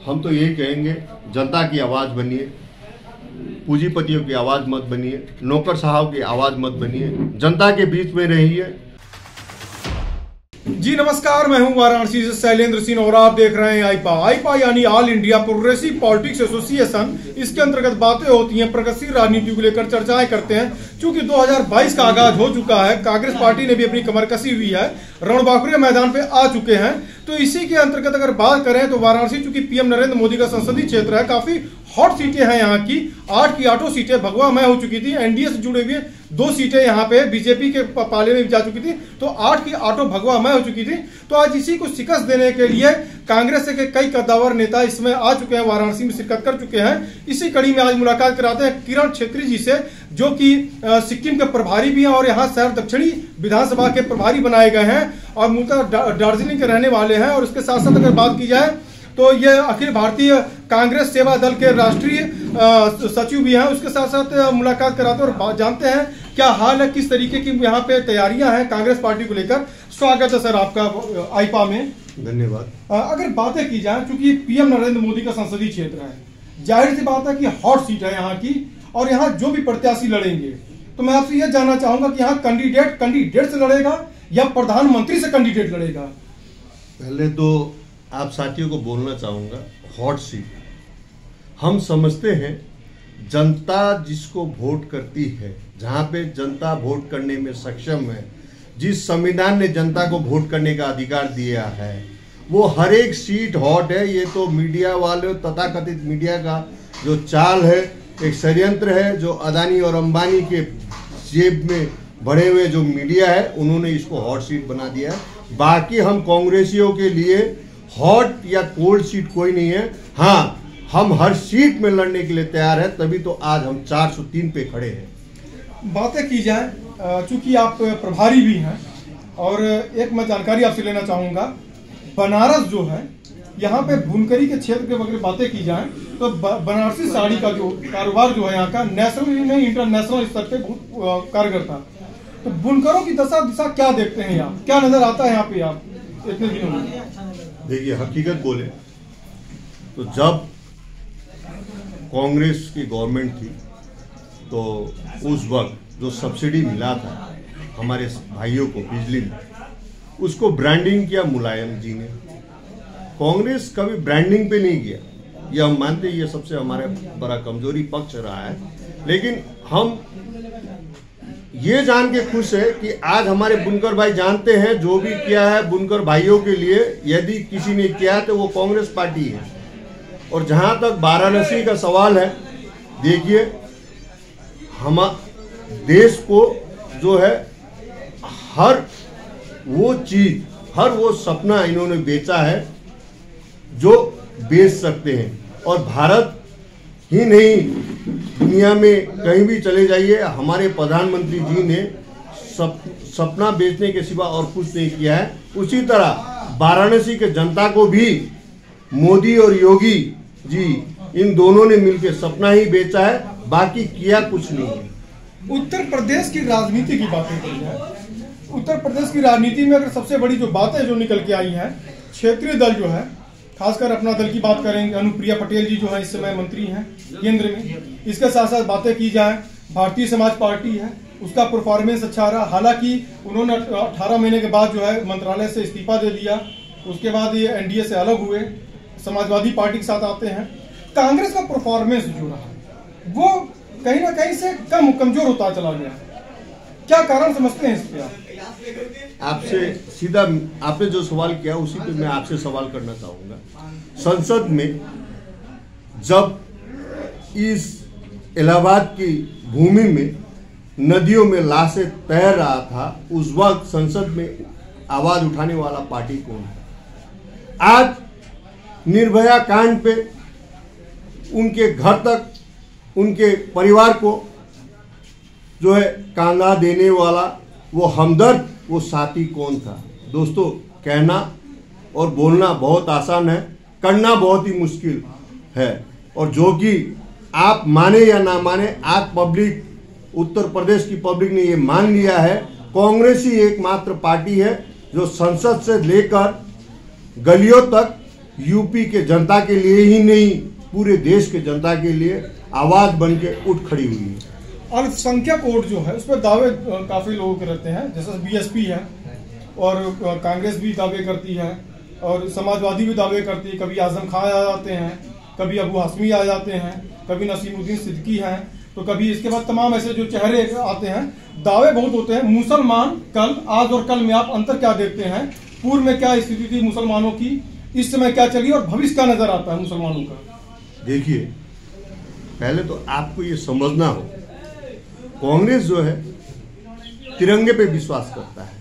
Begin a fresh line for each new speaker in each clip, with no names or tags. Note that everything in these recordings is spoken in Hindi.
हम तो यही कहेंगे, जनता की आवाज़ बनिए, पूंजीपतियों की आवाज़ मत बनिए, नौकर साहब की आवाज़ मत बनिए, जनता के बीच में रहिए।
जी नमस्कार, मैं हूं वाराणसी से शैलेंद्र सिंह और आप देख रहे हैं आईपा यानी all India progressive politics association. इसके अंतर्गत बातें होती हैं, प्रगतिशील राजनीति को लेकर चर्चाएं करते हैं। चूंकि 2022 का आगाज हो चुका है, कांग्रेस पार्टी ने भी अपनी कमर कसी हुई है, रणबांकुरे मैदान पे आ चुके हैं। तो इसी के अंतर्गत अगर बात करें तो वाराणसी चूंकि पीएम नरेंद्र मोदी का संसदीय क्षेत्र है, काफी हॉट सीटें हैं यहाँ की। 8 की 8 सीटें भगवामय हो चुकी थी। एनडीए से जुड़े हुए 2 सीटें यहाँ पे बीजेपी के पाले में जा चुकी थी, तो 8 की 8 भगवामय हो चुकी थी। तो आज इसी को शिकस्त देने के लिए कांग्रेस के कई कद्दावर नेता इसमें आ चुके हैं, वाराणसी में शिरकत कर चुके हैं। इसी कड़ी में आज मुलाकात कराते हैं किरण छेत्री जी से, जो कि सिक्किम के प्रभारी भी हैं और यहाँ शहर दक्षिणी विधानसभा के प्रभारी बनाए गए हैं और मूलतः दार्जिलिंग के रहने वाले हैं। और इसके साथ साथ अगर बात की जाए तो ये अखिल भारतीय कांग्रेस सेवा दल के राष्ट्रीय सचिव भी हैं। उसके साथ साथ मुलाकात कराते हैं और जानते हैं क्या हाल है, किस तरीके की यहाँ पे तैयारियां हैं कांग्रेस पार्टी को लेकर। स्वागत है सर आपका आईपा में।
धन्यवाद।
अगर बातें की जाए, चूंकि पीएम नरेंद्र मोदी का संसदीय क्षेत्र है, जाहिर सी बात है कि हॉट सीट है यहाँ की और यहाँ जो भी प्रत्याशी लड़ेंगे, तो मैं आपसे यह जानना चाहूंगा कि यहाँ कैंडिडेट से लड़ेगा या प्रधानमंत्री से कैंडिडेट लड़ेगा?
पहले तो आप साथियों को बोलना चाहूँगा, हॉट सीट हम समझते हैं जनता जिसको वोट करती है, जहाँ पे जनता वोट करने में सक्षम है, जिस संविधान ने जनता को वोट करने का अधिकार दिया है, वो हर एक सीट हॉट है। ये तो मीडिया वाले, तथाकथित मीडिया का जो चाल है, एक षड्यंत्र है जो अदानी और अंबानी के जेब में भरे हुए जो मीडिया है, उन्होंने इसको हॉट सीट बना दिया है। बाकी हम कांग्रेसियों के लिए हॉट या कोल्ड सीट कोई नहीं है। हाँ, हम हर सीट में लड़ने के लिए तैयार है, तभी तो आज हम 403 पे खड़े हैं।
बातें की जाए, चूंकि आप प्रभारी भी हैं और एक मैं जानकारी आपसे लेना चाहूंगा, बनारस जो है यहाँ पे बुनकरी के क्षेत्र के वगैरह बातें की जाए तो बनारसी साड़ी का जो कारोबार जो है यहाँ का नेशनल नहीं इंटरनेशनल स्तर पे बहुत कारगर था। तो बुनकरों की दशा दिशा क्या देखते हैं आप, क्या नजर आता है यहाँ पे आप इतने दिनों में?
देखिए, हकीकत बोले तो जब कांग्रेस की गवर्नमेंट थी तो उस वक्त जो सब्सिडी मिला था हमारे भाइयों को बिजली में, उसको ब्रांडिंग किया मुलायम जी ने। कांग्रेस कभी ब्रांडिंग पे नहीं किया, ये हम मानते हैं, ये सबसे हमारा बड़ा कमजोरी पक्ष रहा है। लेकिन हम ये जान के खुश है कि आज हमारे बुनकर भाई जानते हैं जो भी किया है बुनकर भाइयों के लिए, यदि किसी ने किया है तो वो कांग्रेस पार्टी है। और जहां तक वाराणसी का सवाल है, देखिए हम देश को जो है हर वो चीज, हर वो सपना इन्होंने बेचा है जो बेच सकते हैं। और भारत ही नहीं, दुनिया में कहीं भी चले जाइए, हमारे प्रधानमंत्री जी ने सपना बेचने के सिवा और कुछ नहीं किया है। उसी तरह वाराणसी के जनता को भी मोदी और योगी जी, इन दोनों ने मिलकर सपना ही बेचा है, बाकी किया कुछ नहीं है।
उत्तर प्रदेश की राजनीति की बातें की जाए, उत्तर प्रदेश की राजनीति में अगर सबसे बड़ी जो बातें जो निकल के आई हैं, क्षेत्रीय दल जो है, खासकर अपना दल की बात करेंगे, अनुप्रिया पटेल जी जो है इस समय मंत्री हैं केंद्र में। इसके साथ साथ बातें की जाए, भारतीय समाज पार्टी है, उसका परफॉर्मेंस अच्छा रहा। हालांकि उन्होंने 18 महीने के बाद जो है मंत्रालय से इस्तीफा दे दिया, उसके बाद ये एनडीए से अलग हुए, समाजवादी पार्टी के साथ आते हैं। कांग्रेस का परफॉर्मेंस जो रहा वो कहीं ना कहीं से कमजोर होता चला गया, क्या कारण समझते हैं इस पे?
आपसे सीधा आपने जो सवाल किया उसी पे मैं आपसे सवाल करना चाहूंगा। संसद में जब इस इलाहाबाद की भूमि में नदियों में लाशें तैर रहा था, उस वक्त संसद में आवाज उठाने वाला पार्टी कौन है? आज निर्भया कांड पे उनके घर तक, उनके परिवार को जो है कांधा देने वाला वो हमदर्द, वो साथी कौन था? दोस्तों, कहना और बोलना बहुत आसान है, करना बहुत ही मुश्किल है। और जो कि आप माने या ना माने, आज पब्लिक, उत्तर प्रदेश की पब्लिक ने ये मान लिया है, कांग्रेस ही एकमात्र पार्टी है जो संसद से लेकर गलियों तक यूपी के जनता के लिए ही नहीं, पूरे देश के जनता के लिए आवाज बन के उठ खड़ी हुई है।
अल्पसंख्यक वोट जो है उस पर दावे काफी लोगों के रहते हैं, जैसे बीएसपी है और कांग्रेस भी दावे करती है और समाजवादी भी दावे करती है। कभी आजम खान आ जाते हैं, कभी अबू हाशमी आ जाते हैं, कभी नसीमुद्दीन सिद्दीकी हैं, तो कभी इसके बाद तमाम ऐसे जो चेहरे आते हैं। दावे बहुत होते हैं। मुसलमान कल, आज और कल में आप अंतर क्या देखते हैं? पूर्व में क्या स्थिति थी मुसलमानों की, इस समय क्या चली और भविष्य क्या नजर आता है मुसलमानों का?
देखिए, पहले तो आपको ये समझना हो, कांग्रेस जो है तिरंगे पे विश्वास करता है।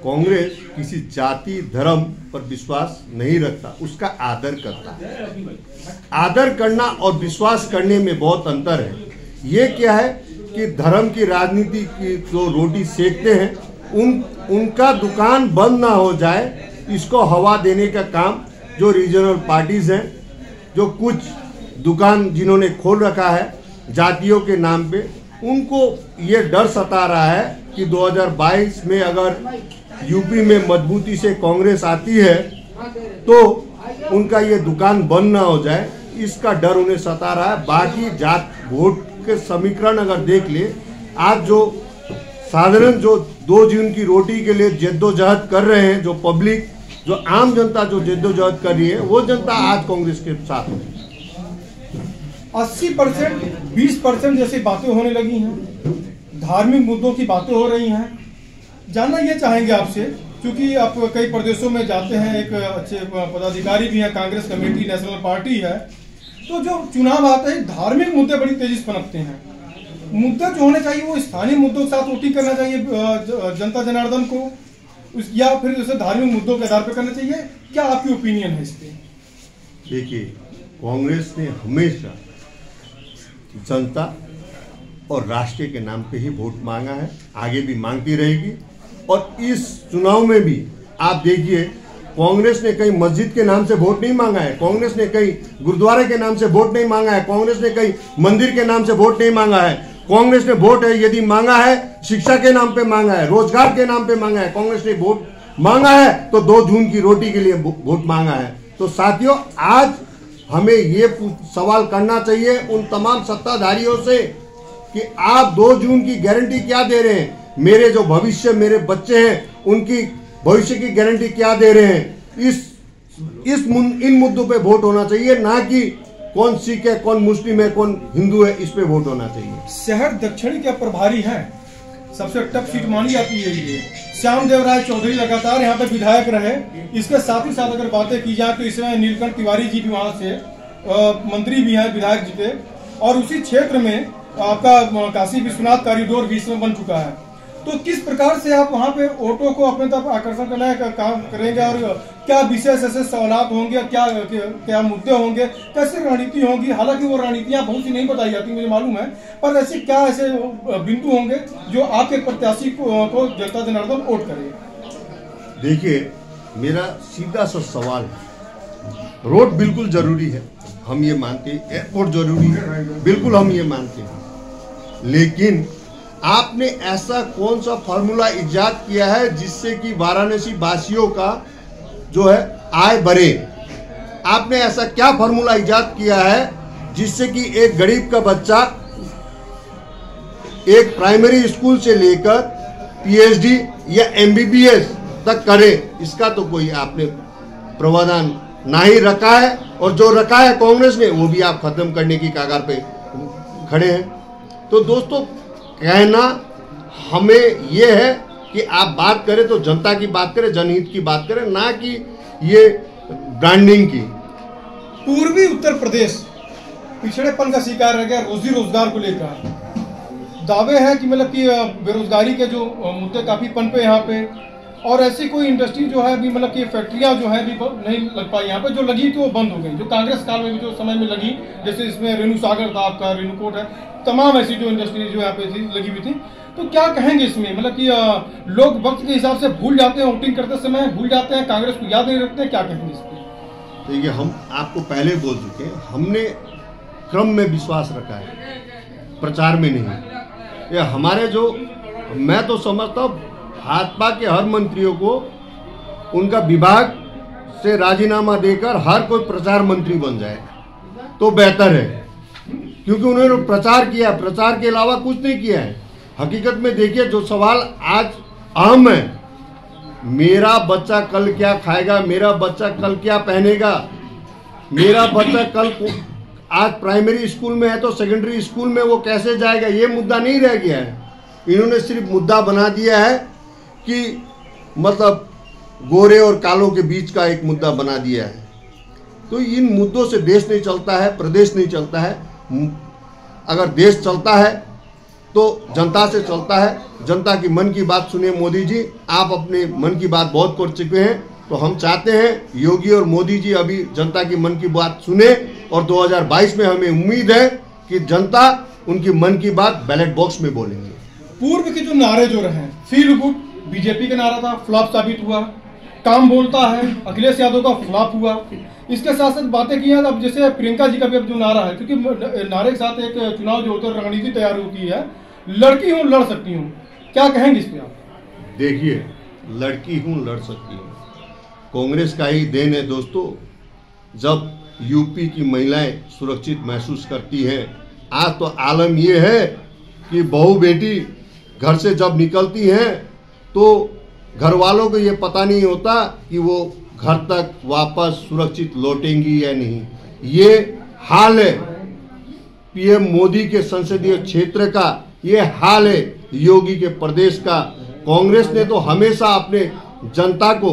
कांग्रेस किसी जाति धर्म पर विश्वास नहीं रखता, उसका आदर करता है। आदर करना और विश्वास करने में बहुत अंतर है। ये क्या है कि धर्म की राजनीति की जो रोटी सेकते हैं उनका दुकान बंद ना हो जाए, इसको हवा देने का काम जो रीजनल पार्टीज हैं, जो कुछ दुकान जिन्होंने खोल रखा है जातियों के नाम पे, उनको ये डर सता रहा है कि 2022 में अगर यूपी में मजबूती से कांग्रेस आती है तो उनका ये दुकान बंद ना हो जाए, इसका डर उन्हें सता रहा है। बाकी जात वोट के समीकरण अगर देख ले, आज जो साधारण जो 2 जून की रोटी के लिए जद्दोजहद कर रहे हैं, जो पब्लिक, जो आम जनता जो जद्दोजहद कर रही है, वो जनता आज कांग्रेस के साथ है।
80%, 20% जैसी बातें होने लगी हैं, धार्मिक मुद्दों की बातें हो रही हैं। जानना ये चाहेंगे आपसे, क्योंकि आप कई प्रदेशों में जाते हैं, एक अच्छे पदाधिकारी भी हैं, कांग्रेस कमेटी नेशनल पार्टी है, तो जो चुनाव आते हैं धार्मिक मुद्दे बड़ी तेजी से पनपते हैं। मुद्दे जो होने चाहिए वो स्थानीय मुद्दों के साथ वोटिंग करना चाहिए जनता जनार्दन को, या फिर जैसे धार्मिक मुद्दों के आधार पर करना चाहिए। क्या आपकी ओपिनियन है इस पे?
देखिए, कांग्रेस ने हमेशा जनता और राष्ट्र के नाम पे ही वोट मांगा है, आगे भी मांगती रहेगी। और इस चुनाव में भी आप देखिए, कांग्रेस ने कहीं मस्जिद के नाम से वोट नहीं मांगा है, कांग्रेस ने कहीं गुरुद्वारे के नाम से वोट नहीं मांगा है, कांग्रेस ने कहीं मंदिर के नाम से वोट नहीं मांगा है। कांग्रेस ने वोट है यदि मांगा है शिक्षा के नाम पे मांगा है, रोजगार के नाम पे मांगा है। कांग्रेस ने वोट मांगा है तो 2 जून की रोटी के लिए वोट मांगा है। तो साथियों, आज हमें ये सवाल करना चाहिए उन तमाम सत्ताधारियों से कि आप 2 जून की गारंटी क्या दे रहे हैं? मेरे जो भविष्य, मेरे बच्चे हैं, उनकी भविष्य की गारंटी क्या दे रहे हैं? इन मुद्दों पे वोट होना चाहिए, ना कि कौन सिख है, कौन मुस्लिम है, कौन हिंदू है, इस पे वोट होना चाहिए।
शहर दक्षिणी के प्रभारी हैं, सबसे टफ सीट मानी जाती है ये। श्यामदेव राय चौधरी लगातार यहाँ पे विधायक रहे। इसके साथ ही साथ अगर बातें की जाए तो इसमें नीलकंठ तिवारी जी भी वहां से मंत्री भी हैं, विधायक जीते, और उसी क्षेत्र में आपका काशी विश्वनाथ कॉरिडोर भी इसमें बन चुका है। तो किस प्रकार से आप वहां पे ऑटो को अपने तरफ आकर्षण करने का काम करेंगे और क्या विशेष ऐसे सवालात होंगे, क्या मुद्दे होंगे, कैसे रणनीति होगी? हालांकि वो रणनीतियां बहुत सी नहीं बताई जाती, मुझे मालूम है, पर ऐसे क्या ऐसे बिंदु होंगे जो आपके प्रत्याशी को जनता जनार्दन वोट करेगा?
देखिए, मेरा सीधा सा सवाल है, रोड बिल्कुल जरूरी है, हम ये मानते हैं, एयरपोर्ट जरूरी है, बिल्कुल हम ये मानते हैं, लेकिन आपने ऐसा कौन सा फार्मूला इजाद किया है जिससे कि वाराणसी वासियों का जो है आय बढ़े? आपने ऐसा क्या फार्मूला इजाद किया है जिससे कि एक गरीब का बच्चा एक प्राइमरी स्कूल से लेकर पीएचडी या एमबीबीएस तक करे? इसका तो कोई आपने प्रावधान ना ही रखा है, और जो रखा है कांग्रेस ने वो भी आप खत्म करने की कगार पे खड़े हैं। तो दोस्तों, कहना हमें यह है कि आप बात करें तो जनता की बात करें, जनहित की बात करें, ना कि ये ब्रांडिंग की।
पूर्वी उत्तर प्रदेश पिछड़ेपन का शिकार रह गया रोजी रोजगार को लेकर। दावे हैं कि मतलब कि बेरोजगारी के जो मुद्दे काफी पनपे यहाँ पे, और ऐसी कोई इंडस्ट्री जो है अभी मतलब कि फैक्ट्रियां जो है अभी नहीं लग पाई यहाँ पे, जो लगी थी वो बंद हो गई, जो कांग्रेस काल में भी जो समय में लगी, जैसे इसमें रेणु सागर था आपका, रेणुकोट है, तमाम ऐसी जो इंडस्ट्री जो यहाँ पे लगी हुई थी। तो क्या कहेंगे इसमें? मतलब कि लोग वक्त के हिसाब से भूल जाते हैं, वोटिंग करते समय भूल जाते हैं, कांग्रेस को याद नहीं रखते हैं, क्या कहेंगे इस पर?
देखिए, हम आपको पहले बोल चुके हैं, हमने क्रम में विश्वास रखा है, प्रचार में नहीं। ये हमारे जो, मैं तो समझता हूँ भाजपा के हर मंत्रियों को उनका विभाग से राजीनामा देकर हर कोई प्रचार मंत्री बन जाए तो बेहतर है, क्योंकि उन्होंने प्रचार किया, प्रचार के अलावा कुछ नहीं किया है। हकीकत में देखिए, जो सवाल आज अहम है, मेरा बच्चा कल क्या खाएगा, मेरा बच्चा कल क्या पहनेगा, मेरा बच्चा कल आज प्राइमरी स्कूल में है तो सेकेंडरी स्कूल में वो कैसे जाएगा, ये मुद्दा नहीं रह गया है। इन्होंने सिर्फ मुद्दा बना दिया है कि मतलब गोरे और कालों के बीच का एक मुद्दा बना दिया है। तो इन मुद्दों से देश नहीं चलता है, प्रदेश नहीं चलता है। अगर देश चलता है तो जनता से चलता है। जनता की मन की बात सुनिए मोदी जी, आप अपने मन की बात बहुत कर चुके हैं, तो हम चाहते हैं योगी और मोदी जी अभी जनता की मन की बात सुने, और 2022 में हमें उम्मीद है कि जनता उनकी मन की बात बैलेट बॉक्स में बोलेंगे।
पूर्व के जो नारे जो रहे, फील गुड बीजेपी का नारा था, फ्लॉप साबित हुआ। काम बोलता है अखिलेश यादव का फ्लॉप हुआ। इसके साथ साथ बातें की हैं, अब जैसे प्रियंका जी का भी अब जो नारा है, क्योंकि नारे के साथ एक चुनाव जो होता है रणनीति तैयार होती है, लड़की हूँ लड़ सकती हूँ, क्या कहेंगे इस पे आप?
देखिए, लड़की हूँ लड़ सकती हूँ, कांग्रेस का ही देन है दोस्तों। जब यूपी की महिलाएं सुरक्षित महसूस करती हैं, आज तो आलम ये है कि बहू बेटी घर से जब निकलती हैं तो घर वालों को ये पता नहीं होता कि वो घर तक वापस सुरक्षित लौटेंगी या नहीं। ये हाल है पीएम मोदी के संसदीय क्षेत्र का, ये हाल है योगी के प्रदेश का। कांग्रेस ने तो हमेशा अपने जनता को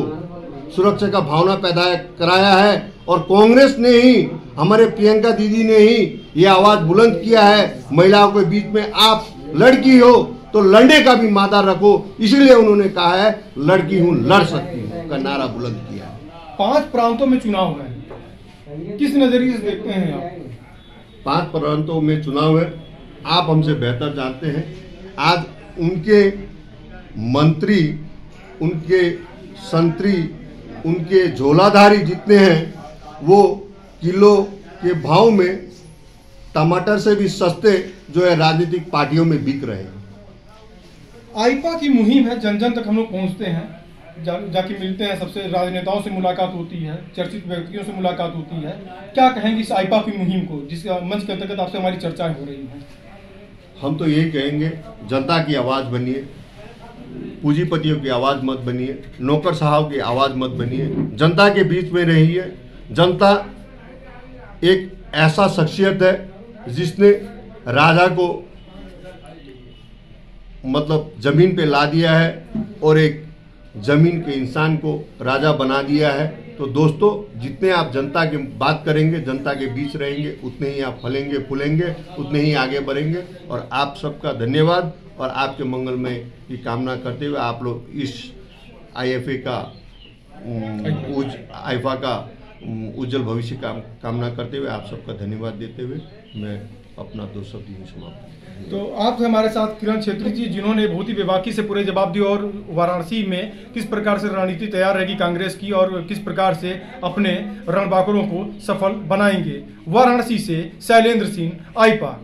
सुरक्षा का भावना पैदा कराया है, और कांग्रेस ने ही, हमारे प्रियंका दीदी ने ही ये आवाज बुलंद किया है महिलाओं के बीच में, आप लड़की हो तो लड़ने का भी मादा रखो। इसलिए उन्होंने कहा है लड़की हूं लड़ सकती हूं का नारा बुलंद किया है।
5 प्रांतों में चुनाव है, किस नजरिए से देखते हैं आप?
5 प्रांतों में चुनाव है, आप हमसे बेहतर जानते हैं। आज उनके मंत्री, उनके संतरी, उनके झोलाधारी जितने हैं, वो किलो के भाव में टमाटर से भी सस्ते जो है राजनीतिक पार्टियों में बिक रहे हैं।
आईपा की मुहिम है, जन जन तक हम लोग पहुँचते हैं, जाके मिलते हैं, सबसे राजनेताओं से मुलाकात होती है, चर्चित व्यक्तियों से मुलाकात होती है। क्या कहेंगे इस आईपा की मुहिम को, जिसका मंच के अंतर्गत आपसे हमारी चर्चाएं हो रही हैं?
हम तो यही कहेंगे, जनता की आवाज़ बनिए, पूंजीपतियों की आवाज़ मत बनिए, नौकर साहब की आवाज़ मत बनिए, जनता के बीच में रहिए। जनता एक ऐसा शख्सियत है जिसने राजा को मतलब जमीन पे ला दिया है और एक जमीन के इंसान को राजा बना दिया है। तो दोस्तों, जितने आप जनता की बात करेंगे, जनता के बीच रहेंगे, उतने ही आप फलेंगे फूलेंगे, उतने ही आगे बढ़ेंगे। और आप सबका धन्यवाद और आपके मंगलमय की कामना करते हुए, आप लोग इस आईएफए का आईफा का उज्जवल भविष्य का कामना करते हुए, आप सबका धन्यवाद देते हुए मैं अपना 2 शब्द यहीं समाप्त।
तो आप हमारे साथ किरण छेत्री जी, जिन्होंने बहुत ही बेबाकी से पूरे जवाब दिए, और वाराणसी में किस प्रकार से रणनीति तैयार रहेगी कांग्रेस की और किस प्रकार से अपने रणबांकुरों को सफल बनाएंगे। वाराणसी से शैलेंद्र सिंह, आईपा।